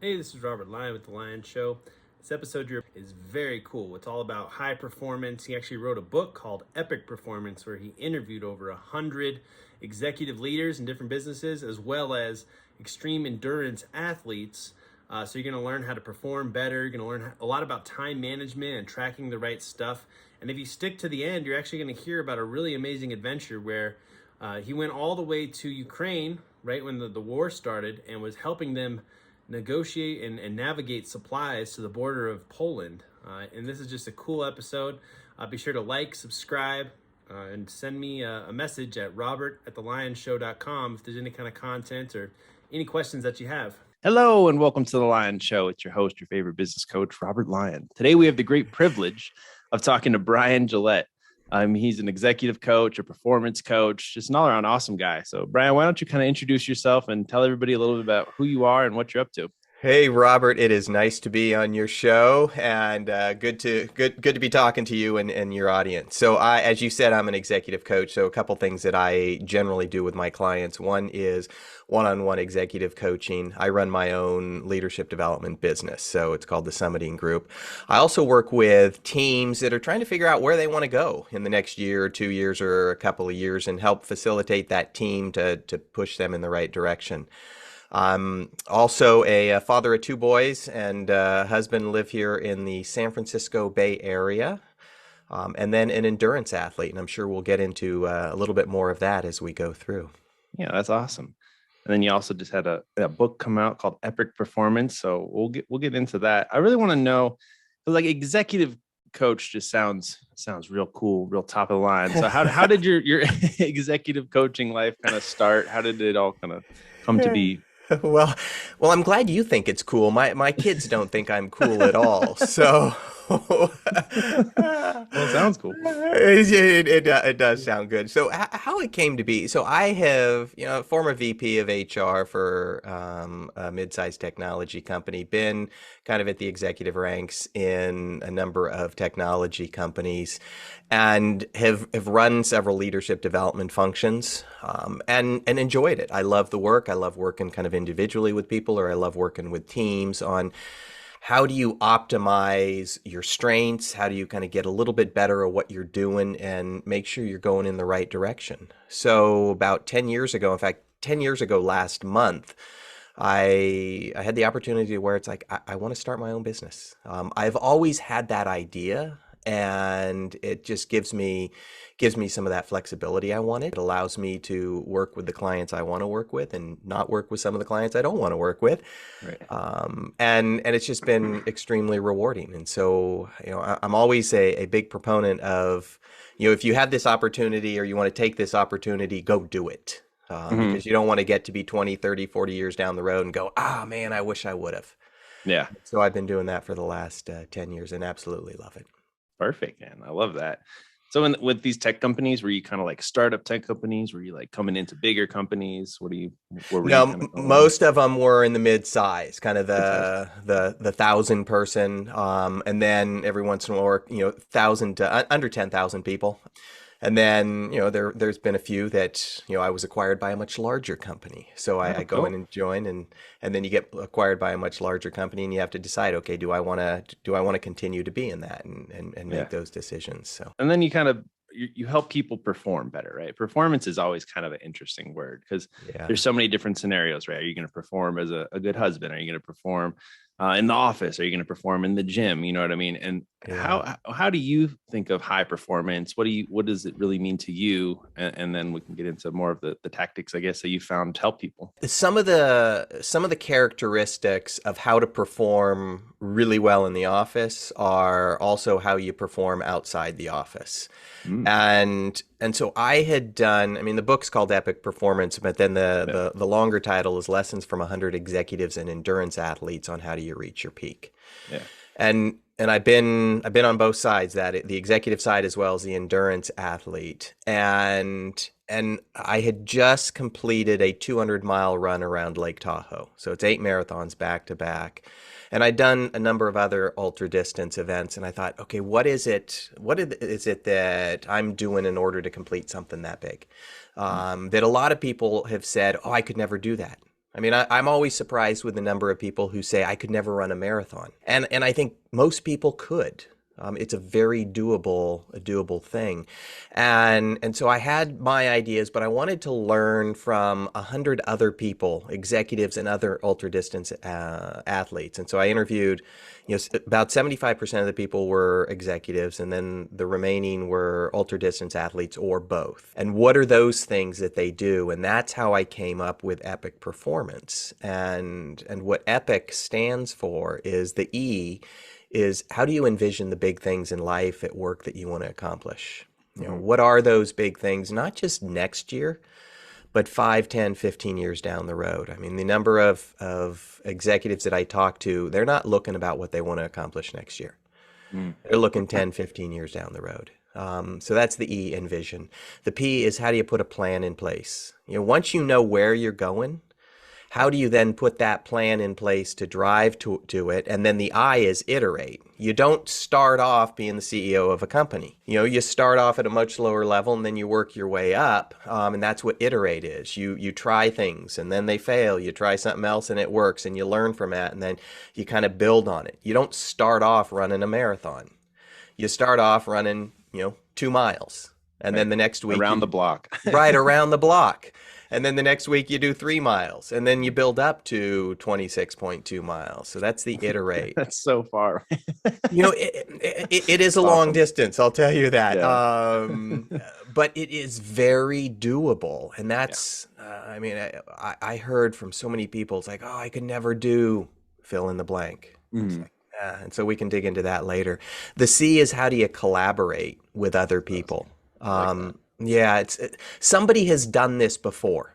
Hey, this is Robert Lyon with The Lion Show. This episode is very cool. It's all about high performance. He actually wrote a book called Epic Performance where he interviewed over 100 executive leaders in different businesses as well as extreme endurance athletes. So you're going to learn how to perform better. You're going to learn a lot about time management and tracking the right stuff. And if you stick to the end, you're actually going to hear about a really amazing adventure where he went all the way to Ukraine right when the war started and was helping them negotiate and navigate supplies to the border of Poland. And this is just a cool episode. Be sure to like, subscribe, and send me a message at robert@thelionshow.com if there's any kind of content or any questions that you have. Hello and welcome to The Lion Show. It's your host, your favorite business coach, Robert Lyon. Today we have the great privilege of talking to Bryan Gillette. He's an executive coach, a performance coach, just an all-around awesome guy. So, Bryan, why don't you kind of introduce yourself and tell everybody a little bit about who you are and what you're up to? Hey, Robert, it is nice to be on your show and good to be talking to you and your audience. So as you said, I'm an executive coach. So a couple things that I generally do with my clients. One is one-on-one executive coaching. I run my own leadership development business. So it's called the Summiting Group. I also work with teams that are trying to figure out where they want to go in the next year or 2 years or a couple of years and help facilitate that team to push them in the right direction. I'm also a father of two boys and husband, live here in the San Francisco Bay Area, and then an endurance athlete. And I'm sure we'll get into a little bit more of that as we go through. Yeah, that's awesome. And then you also just had a book come out called Epic Performance. So we'll get into that. I really want to know, like, executive coach just sounds real cool, real top of the line. So how did your executive coaching life kind of start? How did it all kind of come to be? Well, I'm glad you think it's cool. My kids don't think I'm cool at all. So, well, it sounds cool. It does sound good. So, how it came to be? So, I have, former VP of HR for a mid-sized technology company, been kind of at the executive ranks in a number of technology companies, and have run several leadership development functions, and enjoyed it. I love the work. I love working kind of individually with people, or I love working with teams on how do you optimize your strengths? How do you kind of get a little bit better at what you're doing and make sure you're going in the right direction? So about 10 years ago, in fact, 10 years ago last month, I had the opportunity where it's like, I want to start my own business. I've always had that idea, and it just gives me some of that flexibility I wanted. It allows me to work with the clients I want to work with and not work with some of the clients I don't want to work with. Right. And it's just been extremely rewarding. And so, I'm always a big proponent of, if you have this opportunity or you want to take this opportunity, go do it. Because you don't want to get to be 20, 30, 40 years down the road and go, man, I wish I would have. Yeah. So I've been doing that for the last 10 years and absolutely love it. Perfect, man. I love that. So with these tech companies, were you kind of like startup tech companies? Were you like coming into bigger companies? Most of them were in the mid-size, kind of the 1,000 person. And then every once in a while, 1,000 to under 10,000 people. And then, there's been a few that, I was acquired by a much larger company. So I go in and join, and then you get acquired by a much larger company, and you have to decide, okay, do I want to continue to be in that and make those decisions? So, and then you kind of, you help people perform better, right? Performance is always kind of an interesting word because there's so many different scenarios, right? Are you going to perform as a good husband? Are you going to perform in the office? Are you going to perform in the gym? You know what I mean? And how do you think of high performance? What does it really mean to you? And then we can get into more of the tactics, I guess, that you found to help people. Some of the characteristics of how to perform really well in the office are also how you perform outside the office. And so I had done, the book's called Epic Performance, but then the longer title is Lessons from 100 Executives and Endurance Athletes on How Do You Reach Your Peak. Yeah. And I've been on both sides, that the executive side as well as the endurance athlete. And I had just completed a 200-mile run around Lake Tahoe. So it's 8 marathons back to back. And I'd done a number of other ultra distance events, and I thought, okay, what is it that I'm doing in order to complete something that big? That a lot of people have said, I could never do that. I mean, I'm always surprised with the number of people who say I could never run a marathon, and I think most people could. It's a very doable thing, and so I had my ideas, but I wanted to learn from 100 other people, executives and other ultra distance athletes, and so I interviewed. About 75% of the people were executives, and then the remaining were ultra distance athletes or both. And what are those things that they do? And that's how I came up with Epic Performance. And what Epic stands for is the E is how do you envision the big things in life at work that you want to accomplish? What are those big things, not just next year, but 5, 10, 15 years down the road. I mean, the number of executives that I talk to, they're not looking about what they want to accomplish next year. They're looking 10, 15 years down the road. So that's the E, envision. The P is how do you put a plan in place? Once you know where you're going, how do you then put that plan in place to drive to it? And then the I is iterate. You don't start off being the CEO of a company. You start off at a much lower level and then you work your way up. And that's what iterate is. You try things and then they fail. You try something else and it works and you learn from that and then you kind of build on it. You don't start off running a marathon. You start off running, 2 miles. And then the next week around the block. Right, around the block. And then the next week you do 3 miles, and then you build up to 26.2 miles. So that's the iterate. That's so far. It is a long distance, I'll tell you that. Yeah. But it is very doable. And that's, I mean, I heard from so many people, it's like, oh, I could never do fill in the blank. It's like, and so we can dig into that later. The C is how do you collaborate with other people? Yeah, somebody has done this before.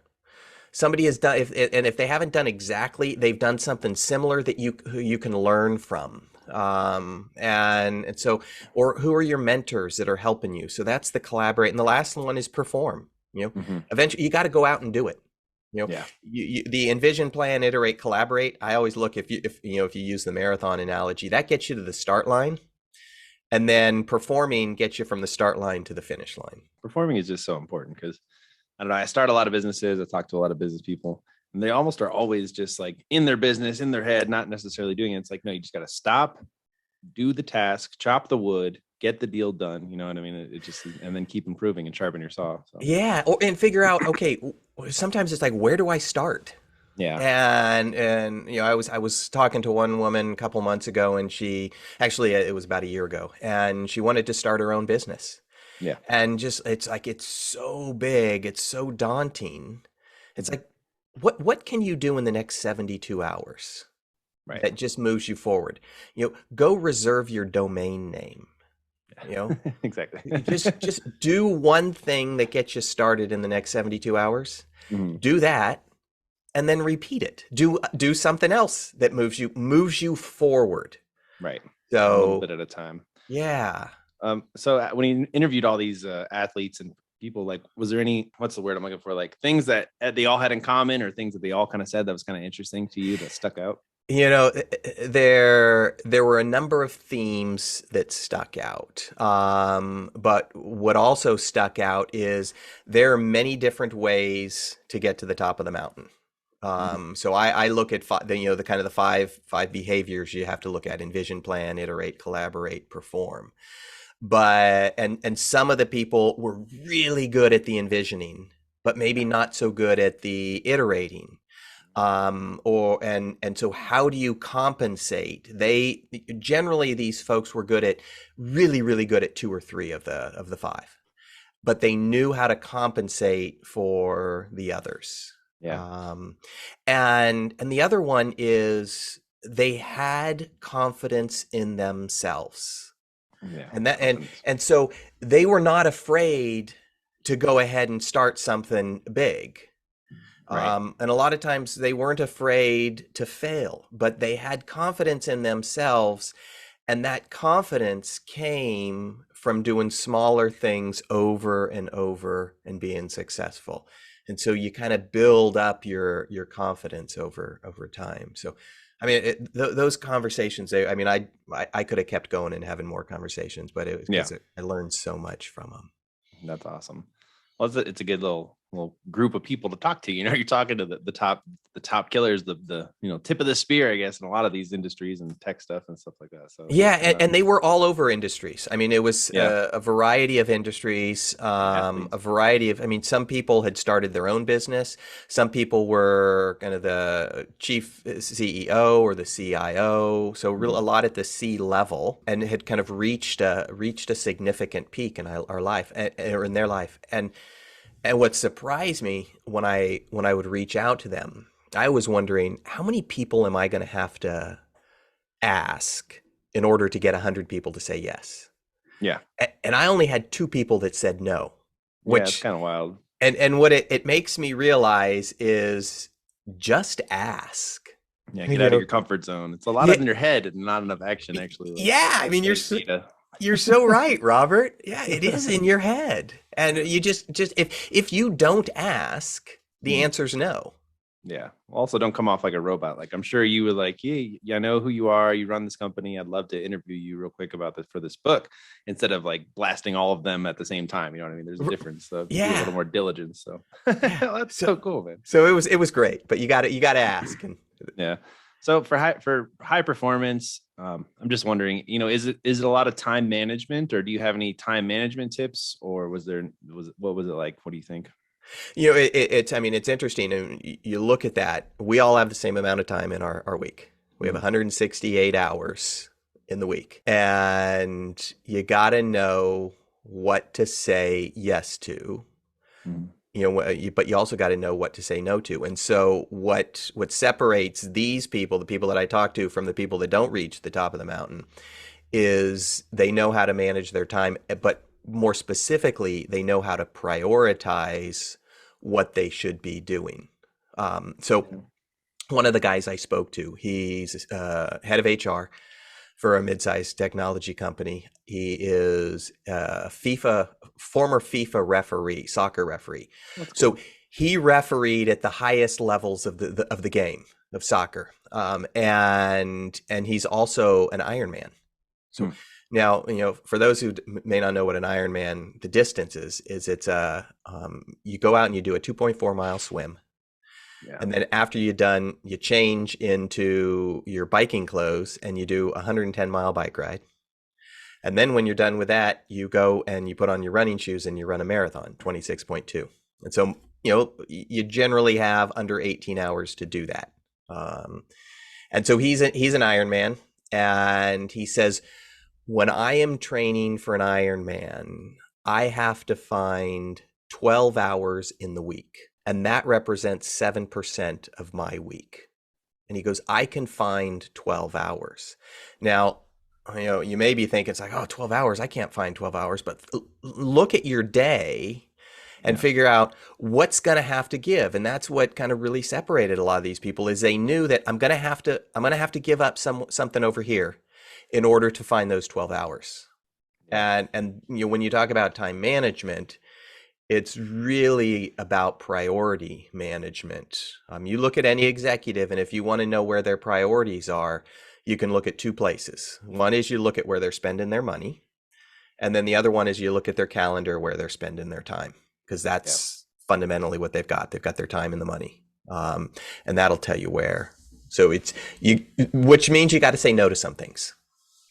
Somebody has done, if they haven't done exactly, they've done something similar that you can learn from. And so, or who are your mentors that are helping you? So that's the collaborate. And the last one is perform. Eventually you got to go out and do it. The envision, plan, iterate, collaborate. I always look if you use the marathon analogy, that gets you to the start line. And then performing gets you from the start line to the finish line. Performing is just so important because I don't know. I start a lot of businesses. I talk to a lot of business people and they almost are always just like in their business, in their head, not necessarily doing it. It's like, no, you just got to stop, do the task, chop the wood, get the deal done. You know what I mean? It just, and then keep improving and sharpen your saw. So. Yeah. And figure out, okay, sometimes it's like, where do I start? Yeah. And I was talking to one woman a couple months ago, and she actually it was about a year ago, and she wanted to start her own business. Yeah. And just it's like it's so big, it's so daunting. It's like what can you do in the next 72 hours? Right. That just moves you forward. Go reserve your domain name. Exactly. just do one thing that gets you started in the next 72 hours. Do that. And then repeat it. Do something else that moves you forward. Right. So a little bit at a time. Yeah. So when you interviewed all these athletes and people, like, was there any, what's the word I'm looking for? Like things that they all had in common or things that they all kind of said that was kind of interesting to you that stuck out? There were a number of themes that stuck out. But what also stuck out is there are many different ways to get to the top of the mountain. So I look at the kind of the five behaviors you have to look at: envision, plan, iterate, collaborate, perform. But and some of the people were really good at the envisioning, but maybe not so good at the iterating. And so how do you compensate? Generally these folks were really good at 2 or 3 of the 5, but they knew how to compensate for the others. Yeah. And the other one is they had confidence in themselves. Yeah. And so they were not afraid to go ahead and start something big. Right. And a lot of times they weren't afraid to fail, but they had confidence in themselves. And that confidence came from doing smaller things over and over and being successful. And so you kind of build up your confidence over time. So, I mean, those conversations, I could have kept going and having more conversations, but it was because I learned so much from them. That's awesome. Well, it's a good little little group of people to talk to. You're talking to the top killers, the tip of the spear, I guess, in a lot of these industries and tech stuff and stuff like that. So yeah, and they were all over industries. I mean, it was yeah, a variety of industries, a variety of. I mean, some people had started their own business. Some people were kind of the chief CEO or the CIO, so a lot at the C level, and had kind of reached a significant peak in our life or in their life. And what surprised me when I would reach out to them, I was wondering, how many people am I going to have to ask in order to get 100 people to say yes? yeah, And I only had 2 people that said no, yeah. It's which, kind of wild. and what it makes me realize is just ask. Yeah, get out of your comfort zone. It's a lot in your head and not enough action, actually. Yeah, I mean, you're so right, Robert. Yeah, it is in your head. And you just if you don't ask, the answer's no. Yeah. Also, don't come off like a robot. Like, I'm sure you were like, yeah, I know who you are. You run this company. I'd love to interview you real quick about this for this book, instead of like blasting all of them at the same time. You know what I mean? There's a difference. So be a little more diligent. So that's so cool, man. So it was great, but you got to ask. And yeah. So for high performance, I'm just wondering, is it a lot of time management, or do you have any time management tips, or what was it like? What do you think? I mean, it's interesting. And you look at that, we all have the same amount of time in our week. We have 168 hours in the week, and you got to know what to say yes to. But you also got to know what to say no to. And so what separates these people, the people that I talk to, from the people that don't reach the top of the mountain, is they know how to manage their time, but more specifically, they know how to prioritize what they should be doing. So one of the guys I spoke to, he's head of HR for a mid-sized technology company. He is a former FIFA referee, soccer referee. Cool. So he refereed at the highest levels of the game of soccer, and he's also an Ironman. So now, for those who may not know what an Ironman, the distance is it's you go out and you do a 2.4 mile swim. Yeah. And then after you're done, you change into your biking clothes and you do a 110-mile bike ride. And then when you're done with that, you go and you put on your running shoes and you run a marathon, 26.2. And so, you generally have under 18 hours to do that. And so he's an Ironman, and he says, when I am training for an Ironman, I have to find 12 hours in the week. And that represents 7% of my week. And he goes, I can find 12 hours. Now, you may be thinking, it's like, 12 hours, I can't find 12 hours. But look at your day and figure out what's going to have to give. And that's what kind of really separated a lot of these people, is they knew that I'm going to have to give up something over here in order to find those 12 hours. And when you talk about time management, it's really about priority management. You look at any executive, and if you want to know where their priorities are, you can look at 2 places. One is you look at where they're spending their money. And then the other one is you look at their calendar, where they're spending their time, because that's fundamentally what they've got. They've got their time and the money. And that'll tell you where. So which means you got to say no to some things.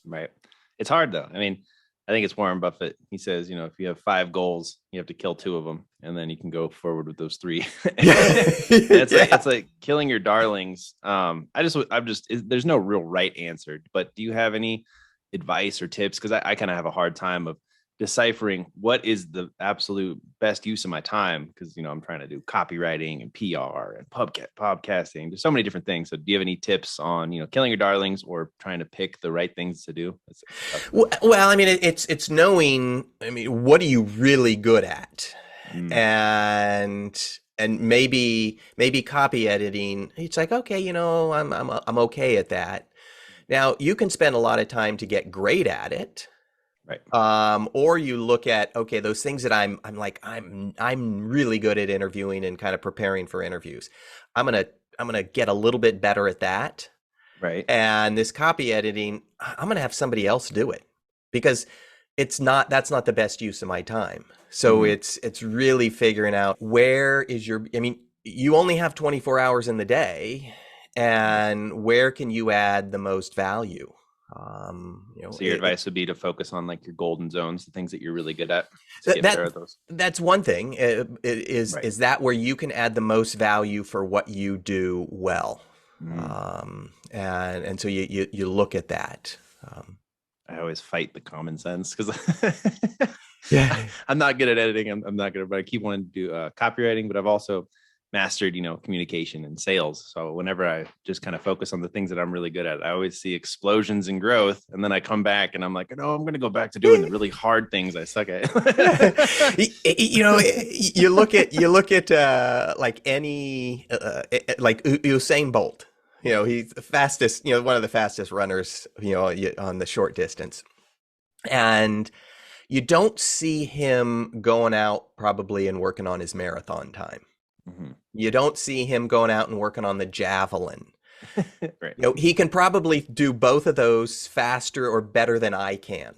Right. It's hard though. I mean, I think it's Warren Buffett. He says, if you have 5 goals, you have to kill 2 of them, and then you can go forward with those 3. It's like killing your darlings. There's no real right answer, but do you have any advice or tips? Because I kind of have a hard time of deciphering what is the absolute best use of my time, because I'm trying to do copywriting and PR and podcasting. There's so many different things. So do you have any tips on killing your darlings or trying to pick the right things to do? Well, I mean, it's knowing, what are you really good at? And maybe copy editing, it's like, okay, I'm okay at that. Now you can spend a lot of time to get great at it. Right. Or you look at, okay, those things that I'm really good at interviewing and kind of preparing for interviews. I'm gonna get a little bit better at that. Right. And this copy editing, I'm gonna have somebody else do it, because that's not the best use of my time. So it's really figuring out where is I mean, you only have 24 hours in the day, and where can you add the most value? So your advice would be to focus on like your golden zones, the things that you're really good at, to get better at those. That's one thing. Is that where you can add the most value for what you do well? And so you look at that. I always fight the common sense because yeah, I'm not good at editing. I'm not good, but I keep wanting to do copywriting. But I've also mastered, communication and sales. So whenever I just kind of focus on the things that I'm really good at, I always see explosions in growth. And then I come back and I'm like, no, I'm going to go back to doing the really hard things I suck at. You look at like any like Usain Bolt. He's the fastest, one of the fastest runners, on the short distance. And you don't see him going out probably and working on his marathon time. You don't see him going out and working on the javelin. Right. He can probably do both of those faster or better than I can.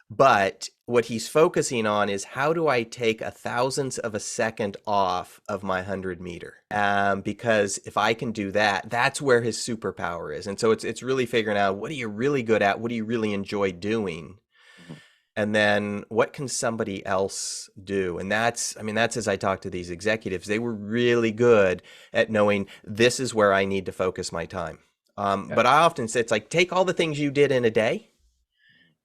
But what he's focusing on is, how do I take a thousandth of a second off of my 100-meter? Because if I can do that, that's where his superpower is. And so it's really figuring out, what are you really good at? What do you really enjoy doing? And then what can somebody else do? And that's as I talk to these executives, they were really good at knowing, this is where I need to focus my time. But I often say, it's like, take all the things you did in a day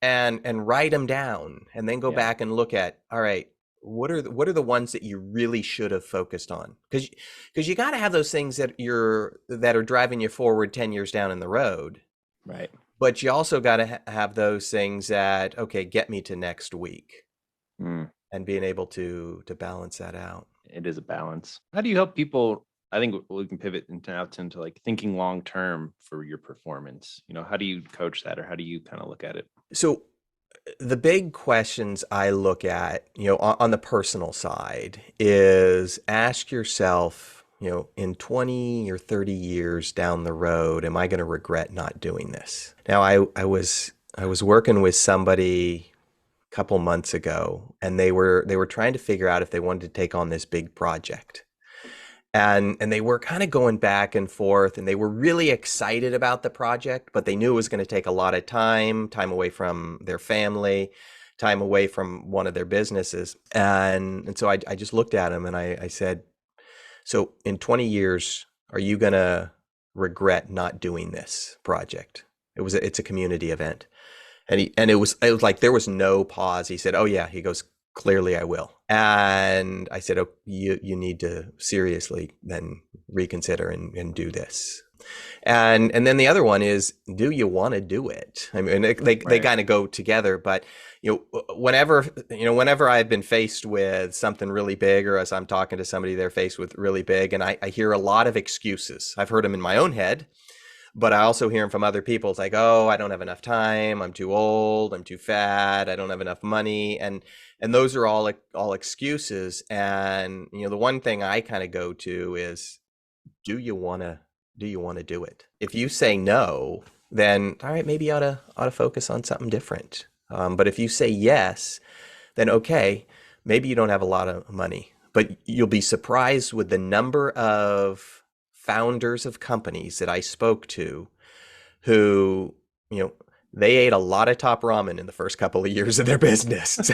and write them down, and then go back and look at, all right, what are the ones that you really should have focused on? Because you got to have those things that are driving you forward 10 years down in the road. Right. But you also got to have those things that, okay, get me to next week, and being able to balance that out. It is a balance. How do you help people? I think we can pivot into like thinking long term for your performance. How do you coach that, or how do you kind of look at it? So the big questions I look at, on the personal side, is ask yourself, in 20 or 30 years down the road, am I going to regret not doing this? Now, I was working with somebody a couple months ago, and they were trying to figure out if they wanted to take on this big project. And they were kind of going back and forth, and they were really excited about the project, but they knew it was going to take a lot of time away from their family, time away from one of their businesses. And so I just looked at them and I said, so in 20 years, are you going to regret not doing this project? It's a community event. And it was like, there was no pause. He said, oh yeah. He goes, clearly I will. And I said, oh, you need to seriously then reconsider and do this. And then the other one is, do you want to do it? I mean, they kind of go together, but whenever I've been faced with something really big, or as I'm talking to somebody, they're faced with really big, and I hear a lot of excuses. I've heard them in my own head, but I also hear them from other people. It's like, oh, I don't have enough time. I'm too old. I'm too fat. I don't have enough money. And those are all excuses. And, the one thing I kind of go to is, do you want to do it? If you say no, then all right, maybe you ought to focus on something different. But if you say yes, then okay, maybe you don't have a lot of money, but you'll be surprised with the number of founders of companies that I spoke to who, they ate a lot of top ramen in the first couple of years of their business.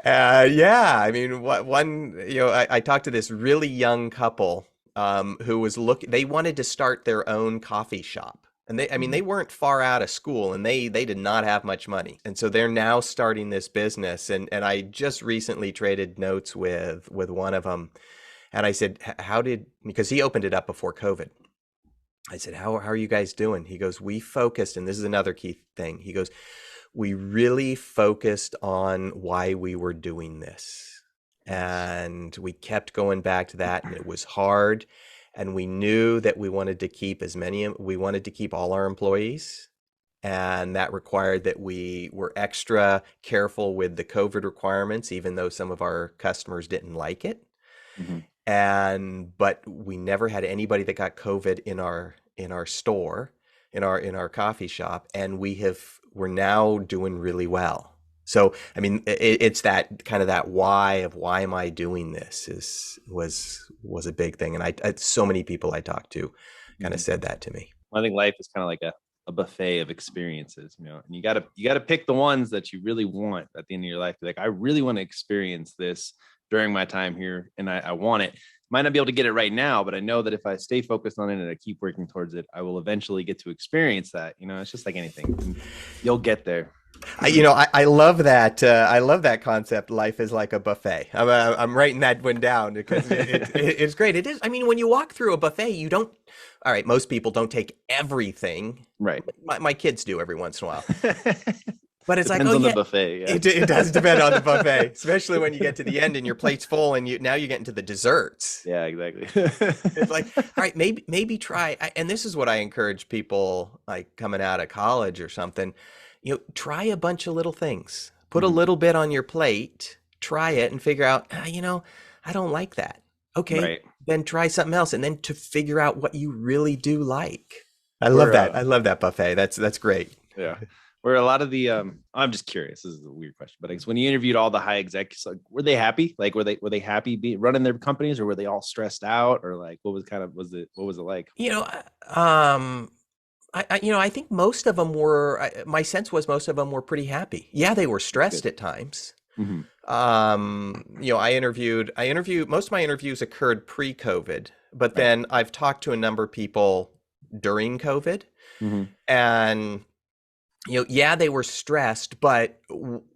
Yeah. I mean, I talked to this really young couple who was they wanted to start their own coffee shop. And they weren't far out of school, and they did not have much money. And so they're now starting this business. And I just recently traded notes with one of them. And I said, because he opened it up before COVID. I said, how are you guys doing? He goes, we focused, and this is another key thing. He goes, we really focused on why we were doing this. And we kept going back to that, and it was hard. And we knew that we wanted to keep all our employees. And that required that we were extra careful with the COVID requirements, even though some of our customers didn't like it. But we never had anybody that got COVID in our store. in our coffee shop, and we're now doing really well. So, I mean, it's that kind of that why of why am I doing this was a big thing. And so many people I talked to kind of said that to me. I think life is kind of like a buffet of experiences, you know, and you gotta pick the ones that you really want at the end of your life. Like, I really want to experience this during my time here, and I want it. Might not be able to get it right now, but I know that if I stay focused on it and I keep working towards it, I will eventually get to experience that. You know, it's just like anything. You'll get there. I love that. I love that concept. Life is like a buffet. I'm writing that one down because it's great. It is. I mean, when you walk through a buffet, you don't. All right, most people don't take everything. Right. My kids do every once in a while. But it's Depends like, on the buffet. Yeah. It does depend on the buffet, especially when you get to the end and your plate's full and now you get into the desserts. Yeah, exactly. It's like, all right, maybe try. And this is what I encourage people like coming out of college or something. You know, try a bunch of little things. Put a little bit on your plate. Try it and figure out. I don't like that. Okay, right. Then try something else, and then to figure out what you really do like. I love that. I love that buffet. That's great. Yeah. Where a lot of the I'm just curious, this is a weird question, but when you interviewed all the high execs, like, were they happy? Like, were they happy running their companies, or were they all stressed out, or like what was it like? You know, I think most of them were. My sense was most of them were pretty happy. Yeah, they were stressed at times. Mm-hmm. You know, I interviewed. Most of my interviews occurred pre-COVID, but then I've talked to a number of people during COVID, and you know, yeah, they were stressed, but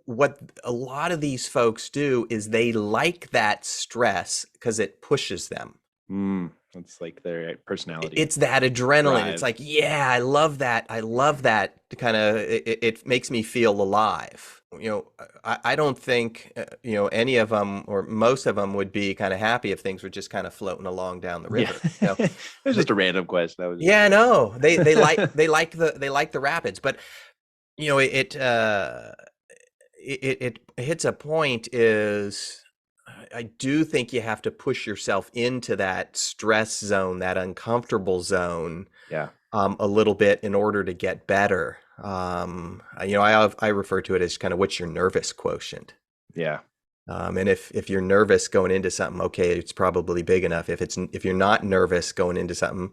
what a lot of these folks do is they like that stress because it pushes them. It's like their personality. It's that adrenaline. Drive. It's like, yeah, I love that. I love that kind of, it makes me feel alive. You know, I don't think, you know, any of them or most of them would be kind of happy if things were just kind of floating along down the river. Yeah. You know? It was just a random question. No, they like the rapids, but you know, it hits a point is I do think you have to push yourself into that stress zone, that uncomfortable zone, a little bit in order to get better. You know, I refer to it as kind of what's your nervous quotient. Yeah. And if you're nervous going into something, okay, it's probably big enough. If you're not nervous going into something,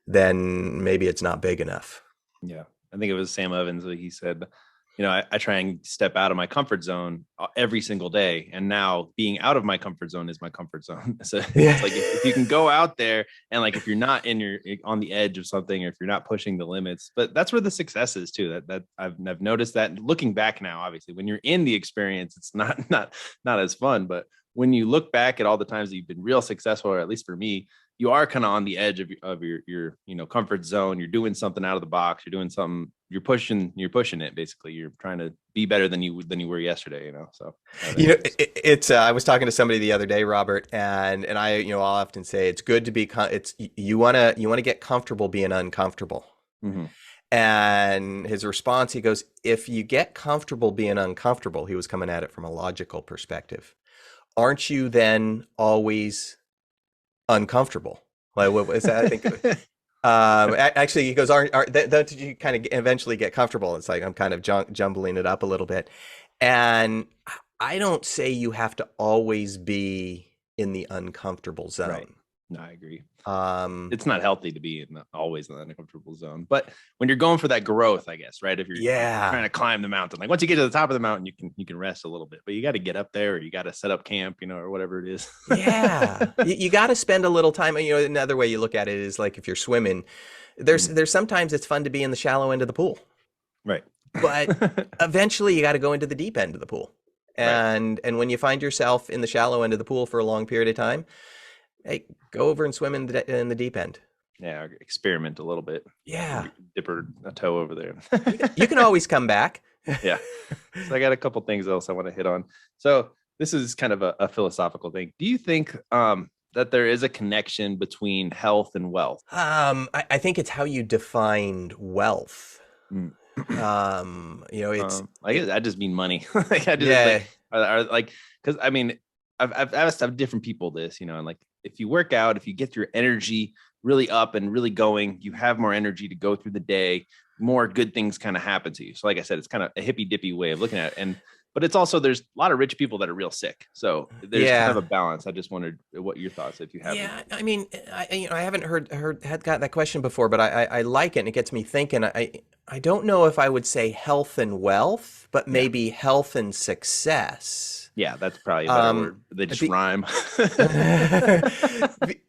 then maybe it's not big enough. Yeah. I think it was Sam Evans. He said, you know, I try and step out of my comfort zone every single day. And now being out of my comfort zone is my comfort zone. So it's like, if you can go out there and like, if you're not on the edge of something, or if you're not pushing the limits, but that's where the success is too, that I've noticed that looking back now, obviously when you're in the experience, it's not as fun, but when you look back at all the times that you've been real successful, or at least for me, you are kind of on the edge of your you know, comfort zone. You're doing something out of the box. You're doing something. You're pushing it. Basically, you're trying to be better than you were yesterday. You know, so you know, it's. I was talking to somebody the other day, Robert, and I, you know, I'll often say it's good to be. It's you want to get comfortable being uncomfortable. And his response, he goes, if you get comfortable being uncomfortable, he was coming at it from a logical perspective. Aren't you then always uncomfortable? Like, what is that? I think actually he goes, don't you kind of eventually get comfortable? It's like I'm kind of jumbling it up a little bit, and I don't say you have to always be in the uncomfortable zone. Right. No, I agree. It's not healthy to be always in the uncomfortable zone, but when you're going for that growth, I guess, right? If you're trying to climb the mountain, like once you get to the top of the mountain, you can rest a little bit, but you got to get up there, or you got to set up camp, you know, or whatever it is. You got to spend a little time. You know, another way you look at it is like if you're swimming, there's sometimes it's fun to be in the shallow end of the pool, right? But eventually you got to go into the deep end of the pool, and when you find yourself in the shallow end of the pool for a long period of time, hey, go over and swim in the deep end. Yeah, experiment a little bit. Yeah, dip a toe over there. You can always come back. Yeah. So I got a couple things else I want to hit on. So this is kind of a philosophical thing. Do you think that there is a connection between health and wealth? I think it's how you defined wealth. You know, it's I just mean money. Because I mean, I've asked different people this, you know, and like if you work out, if you get your energy really up and really going, you have more energy to go through the day, more good things kind of happen to you. So like I said, it's kind of a hippy dippy way of looking at it. But it's also, there's a lot of rich people that are real sick. So there's kind of a balance. I just wondered what your thoughts, if you have. Yeah, I mean, I haven't got that question before, but I like it, and it gets me thinking. I don't know if I would say health and wealth, but maybe health and success. Yeah, that's probably a better word. They just rhyme.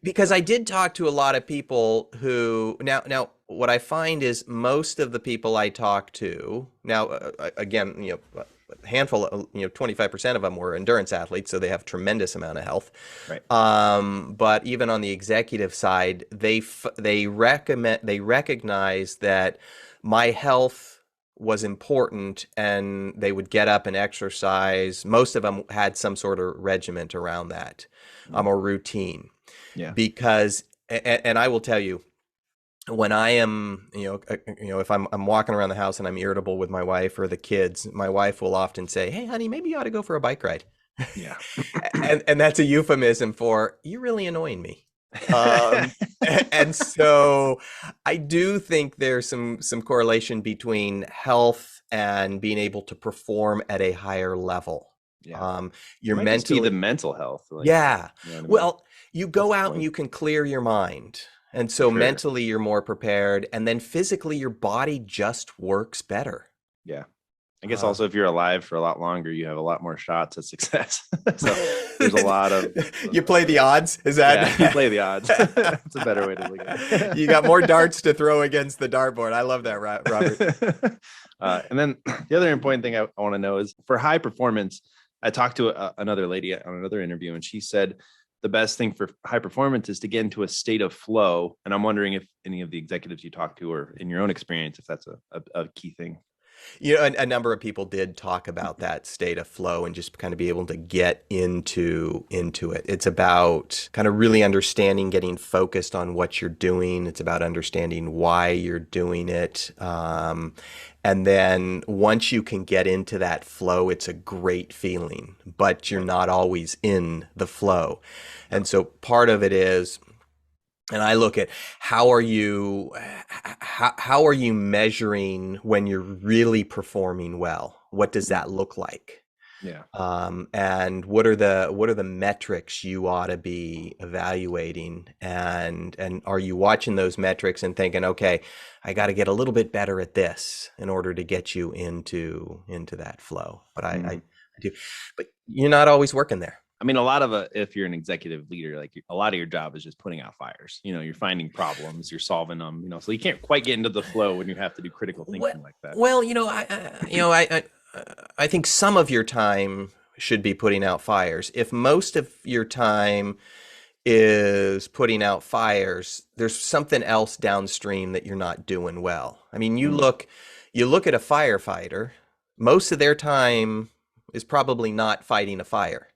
Because I did talk to a lot of people who now what I find is most of the people I talk to now, again, a handful of, 25% of them were endurance athletes, so they have tremendous amount of health. Right. But even on the executive side, they recognize that my health was important, and they would get up and exercise. Most of them had some sort of regiment around that, or routine. Yeah. Because, and I will tell you, when I am, if I'm walking around the house and I'm irritable with my wife or the kids, my wife will often say, "Hey, honey, maybe you ought to go for a bike ride." Yeah. and that's a euphemism for, "You're really annoying me." And so I do think there's some correlation between health and being able to perform at a higher level. Yeah. You're mentally, just be the mental health. Well, you go out and you can clear your mind. And so mentally you're more prepared, and then physically your body just works better. Yeah. I guess also if you're alive for a lot longer, you have a lot more shots at success. So there's a lot of... You play the odds? Is that... Yeah, you play the odds. That's a better way to look at it. You got more darts to throw against the dartboard. I love that, Robert. And then the other important thing I want to know is, for high performance, I talked to another lady on another interview, and she said the best thing for high performance is to get into a state of flow. And I'm wondering if any of the executives you talk to, or in your own experience, if that's a key thing. A number of people did talk about that state of flow and just kind of be able to get into it. It's about kind of really understanding, getting focused on what you're doing. It's about understanding why you're doing it. And then once you can get into that flow, it's a great feeling, but you're not always in the flow. And so part of it is, and I look at how are you measuring when you're really performing well? What does that look like? Yeah. And what are the metrics you ought to be evaluating? And are you watching those metrics and thinking, okay, I got to get a little bit better at this in order to get you into that flow? But I do, but you're not always working there. I mean, if you're an executive leader, like a lot of your job is just putting out fires. You're finding problems, you're solving them. So you can't quite get into the flow when you have to do critical thinking like that. Well, I think some of your time should be putting out fires. If most of your time is putting out fires, there's something else downstream that you're not doing well. I mean, you look at a firefighter, most of their time is probably not fighting a fire.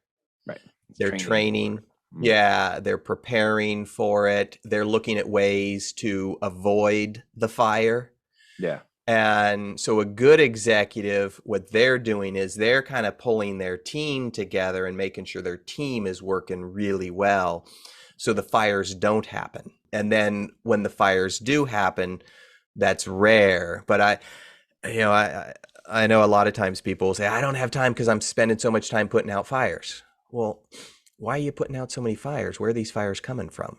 Right. They're training. Yeah, they're preparing for it. They're looking at ways to avoid the fire. Yeah. And so a good executive, what they're doing is they're kind of pulling their team together and making sure their team is working really well so the fires don't happen. And then when the fires do happen, that's rare. But I know a lot of times people will say, I don't have time because I'm spending so much time putting out fires. Well, why are you putting out so many fires? Where are these fires coming from?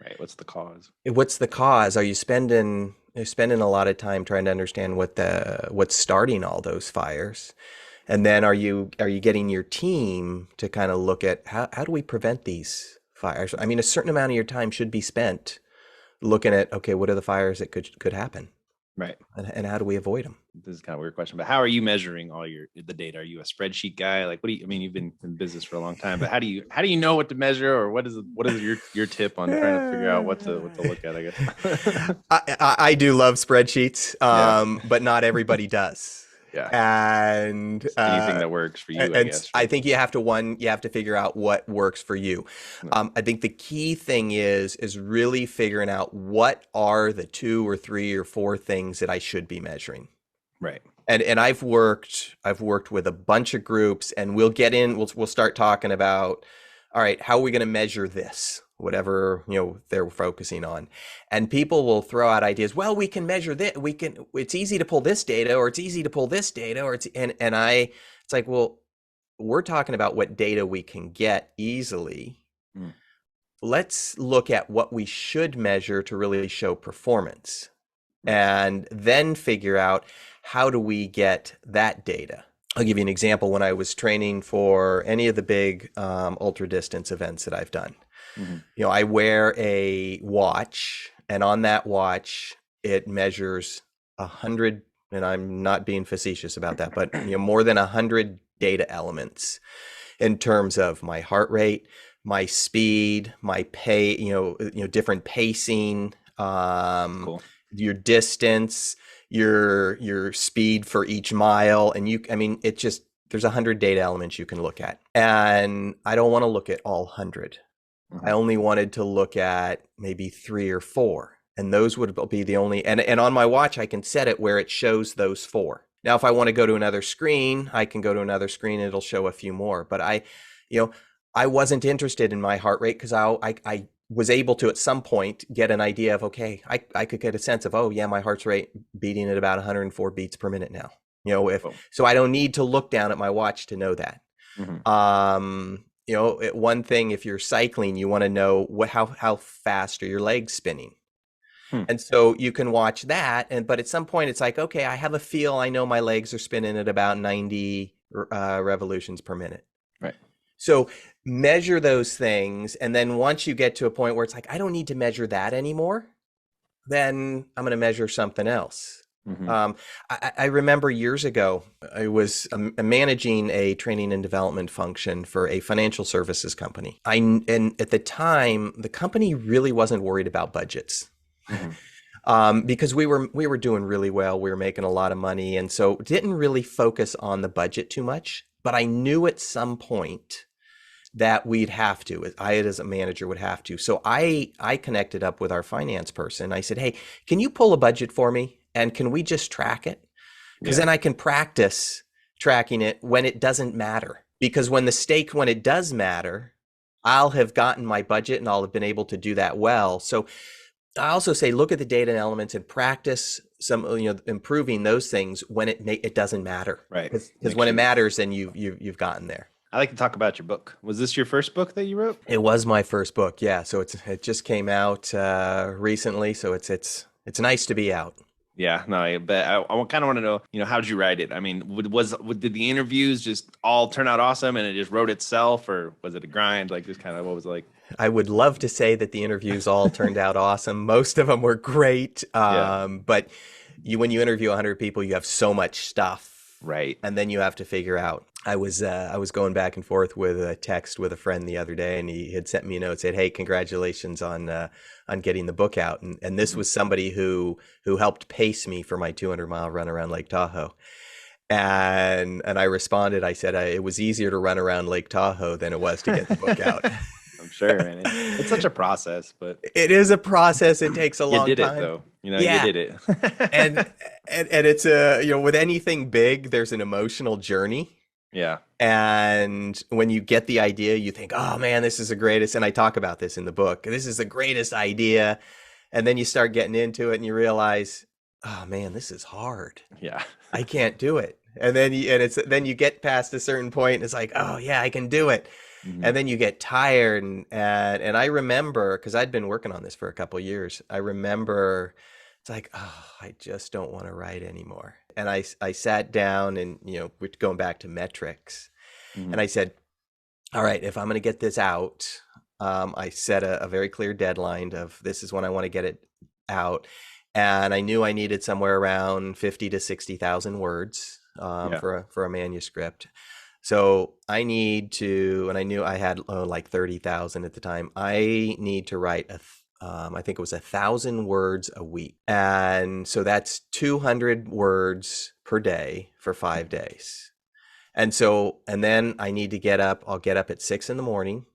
Right. What's the cause? What's the cause? Are you spending a lot of time trying to understand what's starting all those fires? And then are you getting your team to kind of look at how do we prevent these fires? I mean, a certain amount of your time should be spent looking at, okay, what are the fires that could happen? Right. And how do we avoid them? This is kind of a weird question, but how are you measuring all the data? Are you a spreadsheet guy? Like, you've been in business for a long time, but how do you know what to measure, or what is your tip on trying to figure out what to look at, I guess? I do love spreadsheets, but not everybody does. Yeah. And anything that works for you, I guess. I think you have to figure out what works for you. I think the key thing is really figuring out what are the 2 or 3 or 4 things that I should be measuring. Right. And I've worked with a bunch of groups, and we'll start talking about, all right, how are we going to measure this? whatever, they're focusing on. And people will throw out ideas. Well, we can measure this. It's easy to pull this data, or it's easy to pull this data, or it's like, well, we're talking about what data we can get easily. Let's look at what we should measure to really show performance, and then figure out how do we get that data. I'll give you an example. When I was training for any of the big ultra distance events that I've done, I wear a watch, and on that watch, it measures 100, and I'm not being facetious about that, but more than 100 data elements in terms of my heart rate, my speed, my different pacing, Cool. your distance, your speed for each mile. And there's 100 data elements you can look at. And I don't want to look at all 100. I only wanted to look at maybe 3 or 4. And those would be the only, and on my watch, I can set it where it shows those 4. Now, if I want to go to another screen, I can go to another screen and it'll show a few more. But I wasn't interested in my heart rate, because I was able to at some point get an idea of, okay, I could get a sense of, oh yeah, my heart rate beating at about 104 beats per minute now. So I don't need to look down at my watch to know that. One thing, if you're cycling, you want to know how fast are your legs spinning. And so you can watch that, but at some point it's like, okay, I have a feel, I know my legs are spinning at about 90 revolutions per minute. Right. So measure those things. And then once you get to a point where it's like, I don't need to measure that anymore, then I'm going to measure something else. I remember years ago, I was managing a training and development function for a financial services company. And at the time, the company really wasn't worried about budgets. Because we were doing really well. We were making a lot of money. And so didn't really focus on the budget too much. But I knew at some point that we'd have to, I as a manager would have to. So I connected up with our finance person. I said, hey, can you pull a budget for me? And can we just track it? Because then I can practice tracking it when it doesn't matter. Because when it does matter, I'll have gotten my budget and I'll have been able to do that well. So I also say, look at the data elements and practice some, improving those things when it doesn't matter. Right. Because when it matters, then you've gotten there. I like to talk about your book. Was this your first book that you wrote? It was my first book. Yeah. So it just came out recently. So it's nice to be out. Yeah, no, but I kind of want to know, how did you write it? I mean, did the interviews just all turn out awesome and it just wrote itself, or was it a grind? Like, just kind of what was it like? I would love to say that the interviews all turned out awesome. Most of them were great. But when you interview 100 people, you have so much stuff. Right. And then you have to figure out. I was going back and forth with a text with a friend the other day, and he had sent me a note, said, hey, congratulations on getting the book out. And this was somebody who helped pace me for my 200-mile run around Lake Tahoe. And I responded, I said, it was easier to run around Lake Tahoe than it was to get the book out. I'm sure, man. It's such a process, but it is a process. It takes a long time. You did it, though. You did it. and it's with anything big, there's an emotional journey. Yeah. And when you get the idea, you think, oh man, this is the greatest. And I talk about this in the book. This is the greatest idea. And then you start getting into it and you realize, oh man, this is hard. Yeah. I can't do it. And then you get past a certain point and it's like, oh yeah, I can do it. And then you get tired. And I remember, because I'd been working on this for a couple of years, I remember it's like, oh, I just don't want to write anymore. And I sat down and, we're going back to metrics. And I said, all right, if I'm going to get this out, I set a very clear deadline of this is when I want to get it out. And I knew I needed somewhere around 50 to 60,000 words for a manuscript. So I need to, and I knew I had like 30,000 at the time. I need to write I think it was 1,000 words a week. And so that's 200 words per day for 5 days. And then I need to get up. I'll get up at 6 a.m.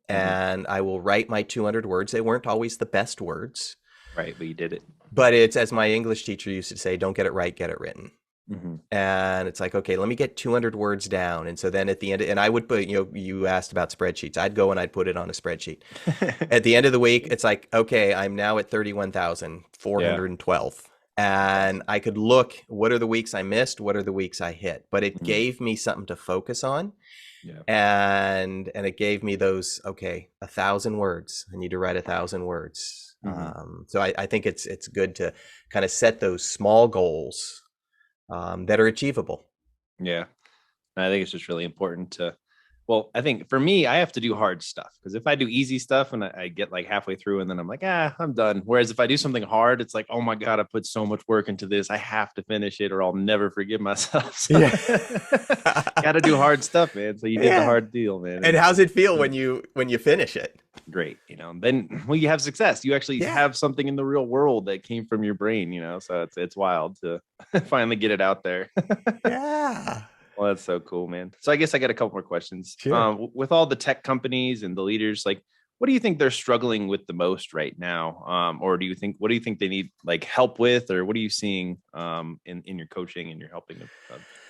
and I will write my 200 words. They weren't always the best words. Right. But you did it. But it's, as my English teacher used to say, don't get it right, get it written. Hmm. And it's like, okay, let me get 200 words down. And so then at the end, and I would put, you asked about spreadsheets. I'd go and I'd put it on a spreadsheet. At the end of the week, it's like, okay, I'm now at Yeah. 31,412. That's And awesome. I could look, what are the weeks I missed? What are the weeks I hit? But it Mhm. gave me something to focus on. Yeah. And it gave me those, okay, 1,000 words. I need to write 1,000 words. Hmm. So I think it's good to kind of set those small goals that are achievable. Yeah. And I think it's just really important to, well, I think for me, I have to do hard stuff because if I do easy stuff and I get like halfway through and then I'm like, I'm done. Whereas if I do something hard, it's like, oh my God, I put so much work into this. I have to finish it or I'll never forgive myself. So Yeah. got to do hard stuff, man. So you did the Yeah. hard deal, man. And And how's it feel uh, when you finish it? great, then well, you have success. You actually Yeah. have something in the real world that came from your brain, so it's wild to finally get it out there. Yeah. Well, that's so cool, man. So I guess I got a couple more questions. Sure. With all the tech companies and the leaders, like, what do you think they're struggling with the most right now? Or what do you think they need like help with, or what are you seeing in your coaching and your helping of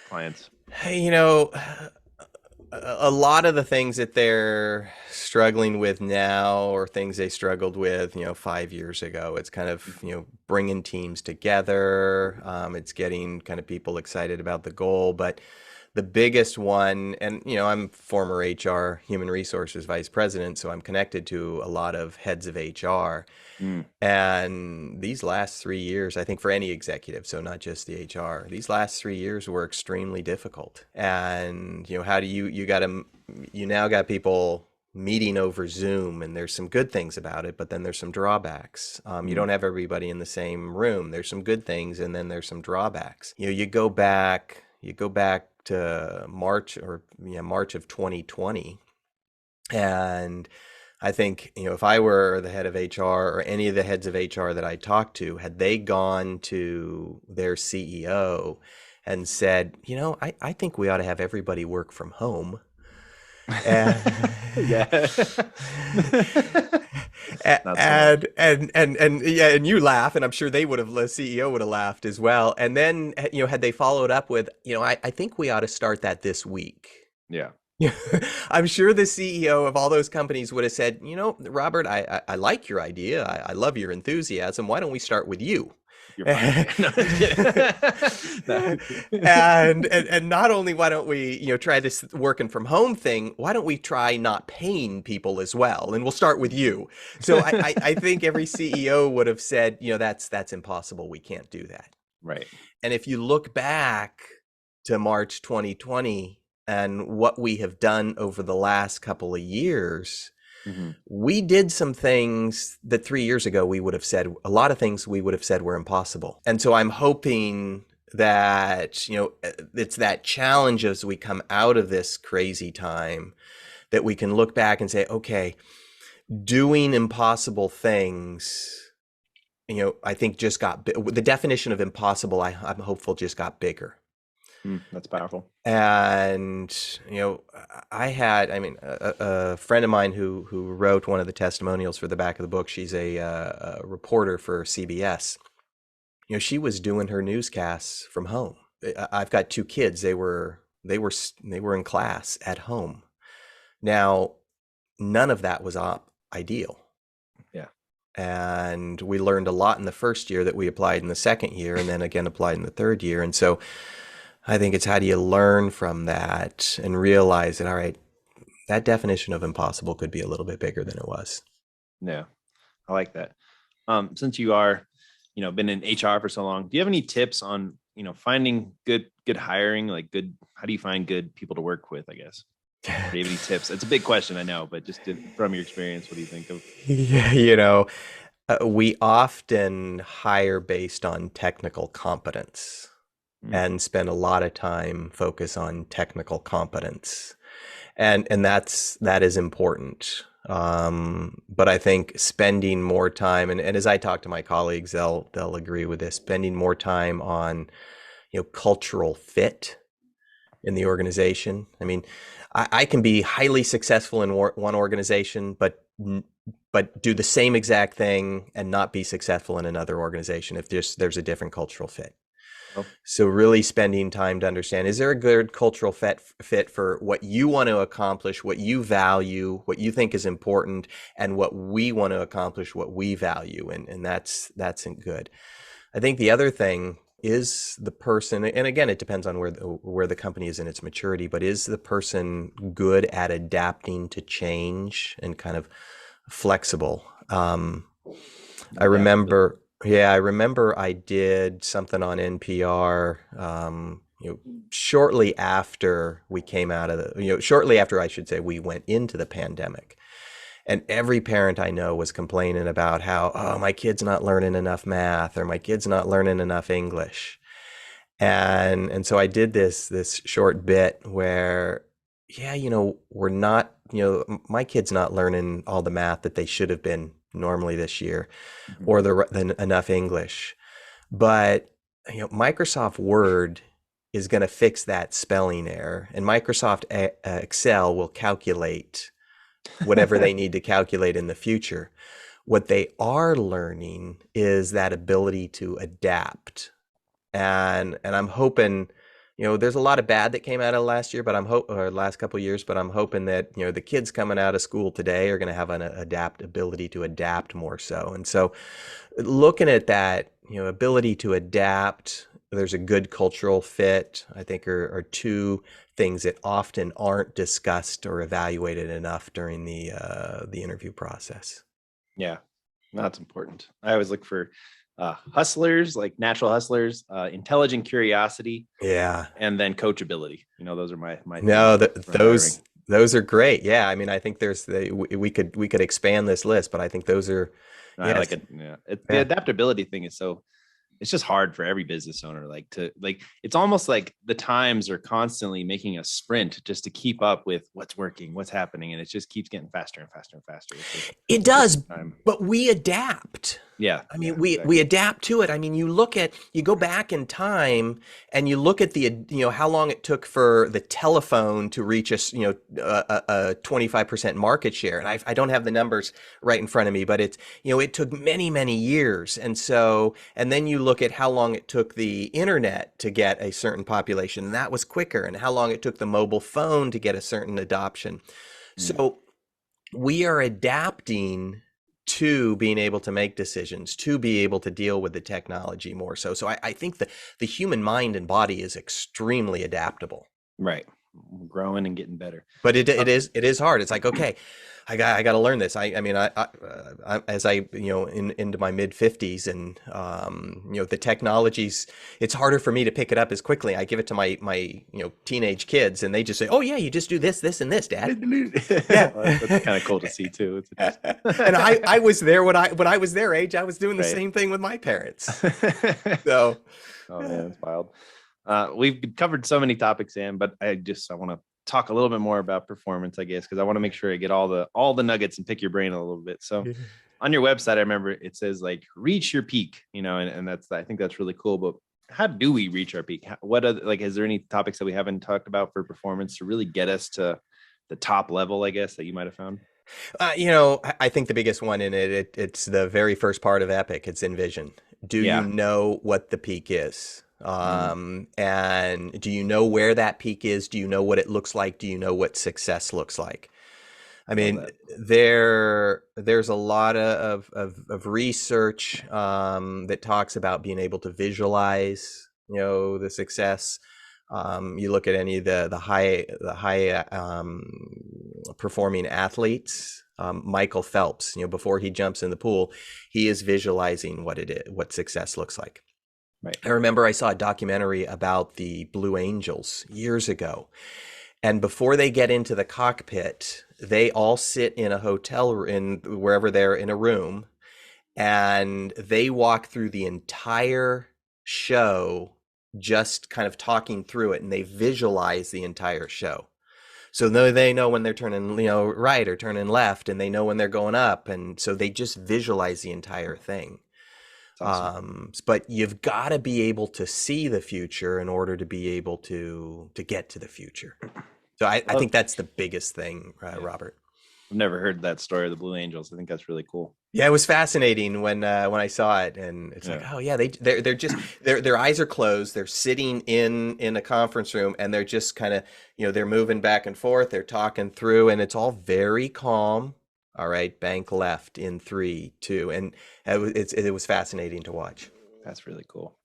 clients? Hey, a lot of the things that they're struggling with now or things they struggled with, 5 years ago, it's kind of, bringing teams together. It's getting kind of people excited about the goal. But the biggest one, and, I'm former HR human resources vice president, so I'm connected to a lot of heads of HR. Mm, And these last 3 years, I think for any executive, so not just the HR, these last 3 years were extremely difficult. And, how do you now got people meeting over Zoom, and there's some good things about it, but then there's some drawbacks. You mm, don't have everybody in the same room. There's some good things, and then there's some drawbacks. You go back to March of 2020, and I think, if I were the head of HR or any of the heads of HR that I talked to, had they gone to their CEO and said, I think we ought to have everybody work from home. And, yeah. Not so much. and yeah, and you laugh, and I'm sure the CEO would have laughed as well. And then, had they followed up with, I think we ought to start that this week. Yeah. Yeah, I'm sure the CEO of all those companies would have said, Robert, I like your idea. I love your enthusiasm. Why don't we start with you? You're fired. and, No, I'm kidding. No. and not only why don't we, try this working from home thing, why don't we try not paying people as well? And we'll start with you. So I think every CEO would have said, that's impossible. We can't do that. Right. And if you look back to March 2020, and what we have done over the last couple of years, Hmm. we did some things that 3 years ago a lot of things we would have said were impossible. And so I'm hoping that, it's that challenge as we come out of this crazy time that we can look back and say, okay, doing impossible things, I think the definition of impossible, I'm hopeful, just got bigger. That's powerful. And a friend of mine who wrote one of the testimonials for the back of the book. She's a reporter for CBS. She was doing her newscasts from home. I've got two kids. They were in class at home. Now, none of that was ideal. Yeah. And we learned a lot in the first year that we applied in the second year, and then again applied in the third year. And so I think it's how do you learn from that and realize that, all right, that definition of impossible could be a little bit bigger than it was. Yeah. I like that. Since you are, been in HR for so long, do you have any tips on, finding good hiring, how do you find good people to work with, I guess? Do you have any tips? It's a big question, I know, but just from your experience, what do you think of? Yeah, we often hire based on technical competence Mm, and spend a lot of time focus on technical competence. And that is important. But I think spending more time, and as I talk to my colleagues, they'll agree with this, spending more time on, cultural fit in the organization. I mean, I can be highly successful in one organization, but do the same exact thing and not be successful in another organization if there's a different cultural fit. Oh, So really spending time to understand, is there a good cultural fit for what you want to accomplish, what you value, what you think is important, and what we want to accomplish, what we value, and that's good. I think the other thing is the person, and again, it depends on where the company is in its maturity, but is the person good at adapting to change and kind of flexible? I adaptability. remember, yeah, I remember I did something on NPR, shortly after we came out of shortly after, I should say, we went into the pandemic. And every parent I know was complaining about how, oh, my kid's not learning enough math, or my kid's not learning enough English. And so I did this short bit where, yeah, we're not, my kid's not learning all the math that they should have been normally this year, Mhm. or enough English. But Microsoft Word is going to fix that spelling error, and Microsoft Excel will calculate whatever they need to calculate in the future. What they are learning is that ability to adapt. And I'm hoping, there's a lot of bad that came out of last year, but or last couple of years, but I'm hoping that, the kids coming out of school today are going to have an ability to adapt more so. And so looking at that, ability to adapt, there's a good cultural fit, I think are two things that often aren't discussed or evaluated enough during the interview process. Yeah, that's important. I always look for hustlers, like natural hustlers, intelligent curiosity, Yeah. and then coachability. Those are my things No, for hiring. those are great. Yeah, I mean, I think we could expand this list, but I think those are, I like yes, it. Yeah, the yeah. adaptability thing is so it's just hard for every business owner it's almost like the times are constantly making a sprint just to keep up with what's working, what's happening, and it just keeps getting faster and faster and faster. It It's does, time. but we adapt. Yeah, I yeah, mean, we exactly. adapt to it. I mean, you go back in time and you look at how long it took for the telephone to reach us, 25% market share. And I don't have the numbers right in front of me, but it took many, many years. And then you look at how long it took the internet to get a certain population, and that was quicker, and how long it took the mobile phone to get a certain adoption. Mm, So we are adapting to being able to make decisions, to be able to deal with the technology more so. So I think the human mind and body is extremely adaptable, right. Growing and getting better. but it Uh, it is hard. It's like, okay, I got to learn this. I mean, as I, into my mid 50s, and, the technologies, it's harder for me to pick it up as quickly. I give it to my, teenage kids, and they just say, oh yeah, you just do this, and this, Dad. Yeah. well, that's kind of cool to see too. It's And interesting. I was there when I was their age. I was doing the Right. same thing with my parents. So Oh man, it's wild. We've covered so many topics, Sam, but I want to talk a little bit more about performance, I guess, because I want to make sure I get all the nuggets and pick your brain a little bit. So on your website, I remember it says like reach your peak, and I think that's really cool. But how do we reach our peak? What are is there any topics that we haven't talked about for performance to really get us to the top level, I guess, that you might have found? I think the biggest one in it's the very first part of Epic. It's envision. Do you Yeah. know what the peak is? Mm, And do you know where that peak is? Do you know what it looks like? Do you know what success looks like? I love mean, that. there's a lot of research that talks about being able to visualize, the success. You look at any of the high performing athletes. Michael Phelps, before he jumps in the pool, he is visualizing what success looks like. Right. I remember I saw a documentary about the Blue Angels years ago. And before they get into the cockpit, they all sit in a hotel in wherever they're in a room, and they walk through the entire show just kind of talking through it, and they visualize the entire show. So they know when they're turning, right or turning left, and they know when they're going up, and so they just visualize the entire thing. It's awesome. But you've got to be able to see the future in order to be able to get to the future. So I Love, think that's the biggest thing, yeah. Robert. I've never heard that story of the Blue Angels. I think that's really cool. Yeah, it was fascinating when I saw it, and it's like, oh yeah, they're just their eyes are closed. They're sitting in a conference room, and they're just kind of, they're moving back and forth. They're talking through, and it's all very calm. All right, bank left in 3, 2, and it was fascinating to watch. That's really cool.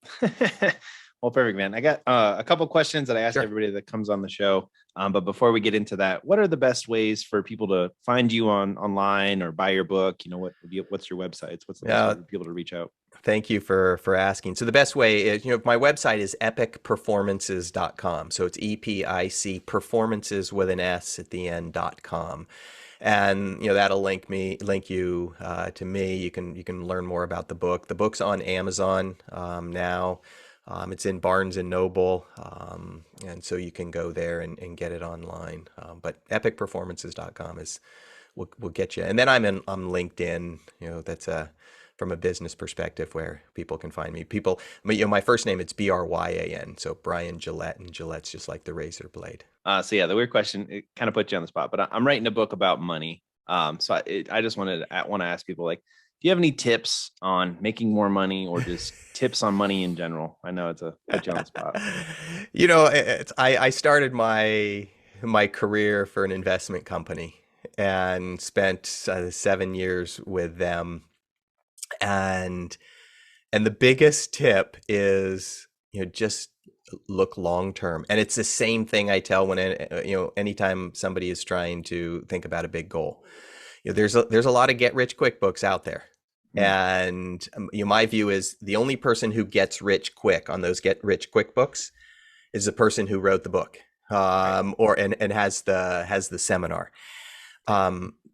Well, perfect, man. I got a couple questions that I ask Sure. everybody that comes on the show. But before we get into that, what are the best ways for people to find you online or buy your book? What's your websites? What's the best way for people to reach out? Thank you for asking. So the best way is, my website is epicperformances.com. So it's EPIC performances with an S at the end.com. And that'll link you to me. You can learn more about the book. The book's on Amazon now. It's in Barnes and Noble, and so you can go there and get it online. But epicperformances.com will get you. And then I'm on LinkedIn. That's from a business perspective where people can find me. My first name, it's Bryan, so Bryan Gillette, and Gillette's just like the razor blade. So yeah, the weird question, it kind of put you on the spot, but I'm writing a book about money. So I just want to ask people, like, do you have any tips on making more money, or just tips on money in general? I know it's put you on the spot. I started my career for an investment company and spent 7 years with them. And the biggest tip is, just look long term. And it's the same thing I tell when anytime somebody is trying to think about a big goal. There's a lot of get rich quick books out there. And my view is the only person who gets rich quick on those get rich quick books is the person who wrote the book, and has the seminar.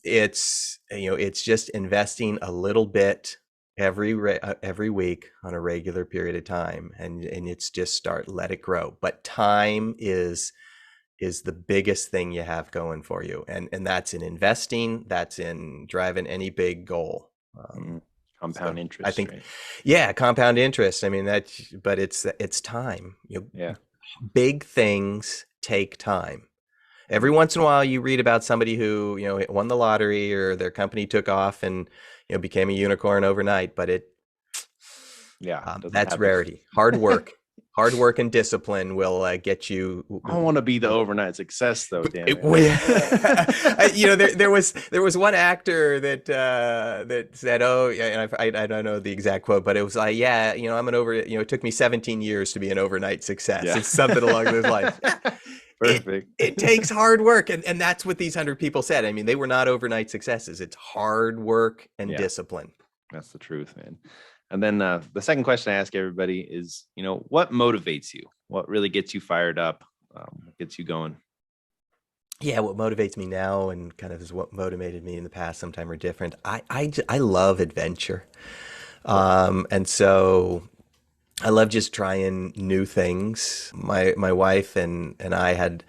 It's just investing a little bit every week on a regular period of time, and it's just let it grow. But time is the biggest thing you have going for you, and that's in investing, that's in driving any big goal. Compound interest, I think, right? Yeah, compound interest. I mean, but it's time. Big things take time. Every once in a while, you read about somebody who won the lottery, or their company took off and became a unicorn overnight. But that's happen. Rarity. Hard work and discipline will get you. I don't want to be the overnight success, though. Damn it. There was one actor that said, "Oh, yeah," and I don't know the exact quote, but it was like, "Yeah, I'm it took me 17 years to be an overnight success." Yeah. It's something along those lines. Perfect. It takes hard work, and that's what these 100 people said. I mean, they were not overnight successes. It's hard work and discipline. That's the truth, man. And then the second question I ask everybody is, what motivates you? What really gets you fired up? Gets you going? Yeah, what motivates me now, and kind of is what motivated me in the past, sometime are different. I love adventure, and so I love just trying new things. My wife and I had,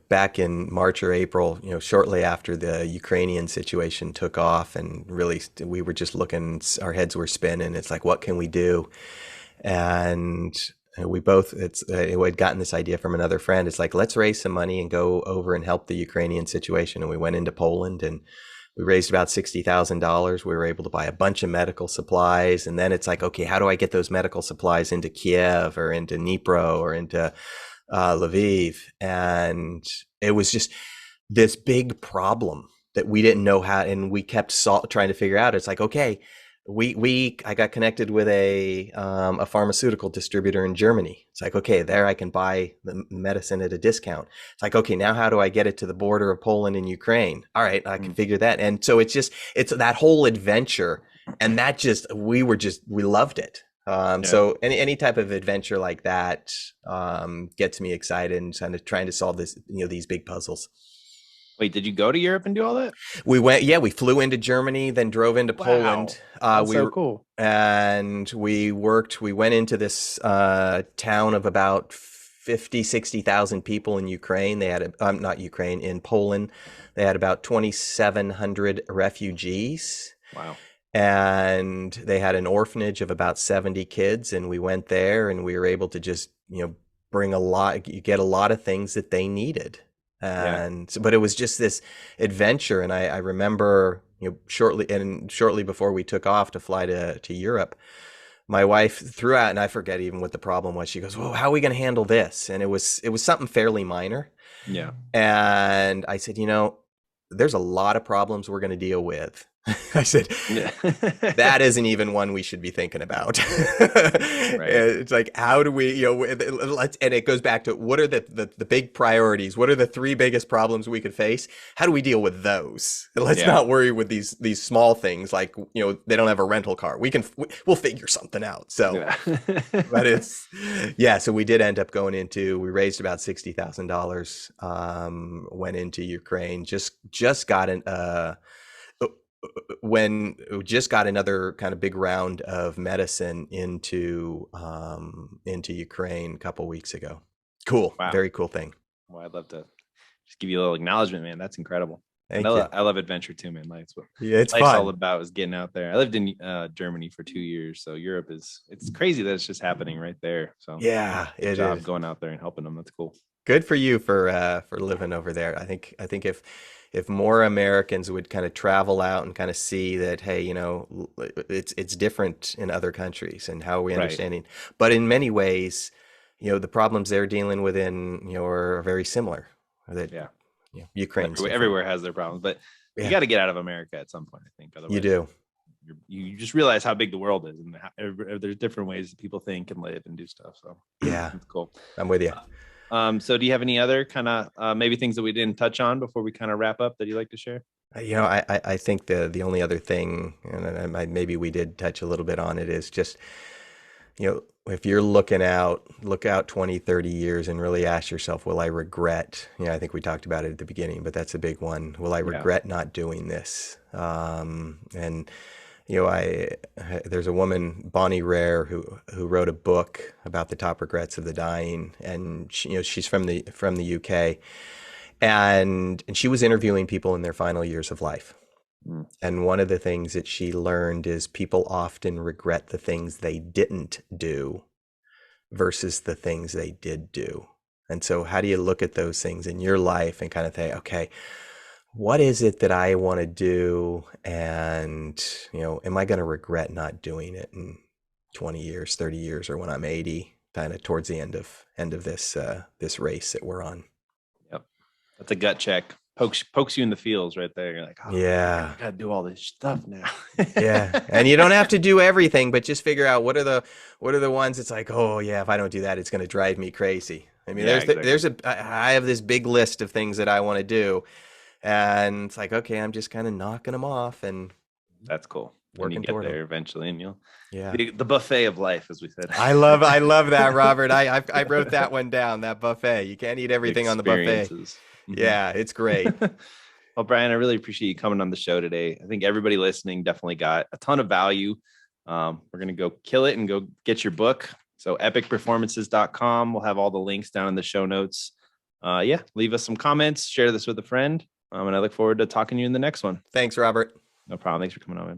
back in March or April, shortly after the Ukrainian situation took off, and really we were just looking, our heads were spinning. It's like, what can we do? And we both, we had gotten this idea from another friend. It's like, let's raise some money and go over and help the Ukrainian situation. And we went into Poland, and we raised about $60,000. We were able to buy a bunch of medical supplies. And then it's like, okay, how do I get those medical supplies into Kiev or into Dnipro or into Lviv? And it was just this big problem that we didn't know how, and we kept trying to figure out. It's like, okay, I got connected with a pharmaceutical distributor in Germany. It's like, okay, there I can buy the medicine at a discount. It's like, okay, now how do I get it to the border of Poland and Ukraine? All right, I can figure that. And so it's that whole adventure, and we loved it. So any type of adventure like that gets me excited, and kind of trying to solve these big puzzles. Wait, did you go to Europe and do all that? We flew into Germany, then drove into Poland. That's so cool. And we went into this town of about 60,000 people in Ukraine. They had in Poland. They had about 2,700 refugees. Wow. And they had an orphanage of about 70 kids, and we went there, and we were able to just, get a lot of things that they needed. But it was just this adventure. And I remember, shortly before we took off to fly to Europe, my wife threw out, and I forget even what the problem was. She goes, "Well, how are we going to handle this?" And it was something fairly minor. Yeah. And I said, there's a lot of problems we're going to deal with. I said, that isn't even one we should be thinking about. Right. It's like, how do we, and it goes back to what are the big priorities? What are the 3 biggest problems we could face? How do we deal with those? And let's not worry with these small things like, they don't have a rental car. We'll figure something out. So, but so we did end up we raised about $60,000, went into Ukraine, just got another kind of big round of medicine into Ukraine a couple weeks ago. Cool. Wow. Very cool thing. Well, I'd love to just give you a little acknowledgement, man. That's incredible. I love adventure too, man. Like, it's life's fun. All about is getting out there. I lived in Germany for 2 years, so Europe it's crazy that it's just happening right there. So yeah, good job going out there and helping them. That's cool. Good for you for living over there. I think if more Americans would kind of travel out and kind of see that, hey, it's different in other countries and how are we understanding, but in many ways, the problems they're dealing with are very similar. That Ukraine everywhere has their problems, but you got to get out of America at some point, I think. Otherwise, you do. You just realize how big the world is, and there's different ways that people think and live and do stuff. So yeah, that's cool. I'm with you. So do you have any other kind of maybe things that we didn't touch on before we kind of wrap up that you'd like to share? I think the only other thing, and maybe we did touch a little bit on it, is just, if you're look out 20, 30 years and really ask yourself, will I regret, I think we talked about it at the beginning, but that's a big one. Will I regret not doing this? And there's a woman, Bonnie Rare, who wrote a book about the top regrets of the dying, and she's from the UK, and she was interviewing people in their final years of life. And one of the things that she learned is people often regret the things they didn't do versus the things they did do. And so how do you look at those things in your life and kind of think, okay, what is it that I want to do? And, am I going to regret not doing it in 20 years, 30 years, or when I'm 80, kind of towards the end of this race that we're on? Yep. That's a gut check. Pokes you in the feels right there. You're like, oh, yeah, I gotta do all this stuff now. Yeah. And you don't have to do everything, but just figure out what are the ones it's like, oh yeah, if I don't do that, it's going to drive me crazy. I mean, I have this big list of things that I want to do, and it's like, okay, I'm just kind of knocking them off, and that's cool. Working toward there eventually, and you'll the buffet of life, as we said. I love that, Robert. I wrote that one down. That buffet. You can't eat everything on the buffet. Yeah, it's great. Well, Bryan, I really appreciate you coming on the show today. I think everybody listening definitely got a ton of value. We're going to go kill it and go get your book. So epicperformances.com. We'll have all the links down in the show notes. Leave us some comments, share this with a friend. And I look forward to talking to you in the next one. Thanks, Robert. No problem. Thanks for coming on, man.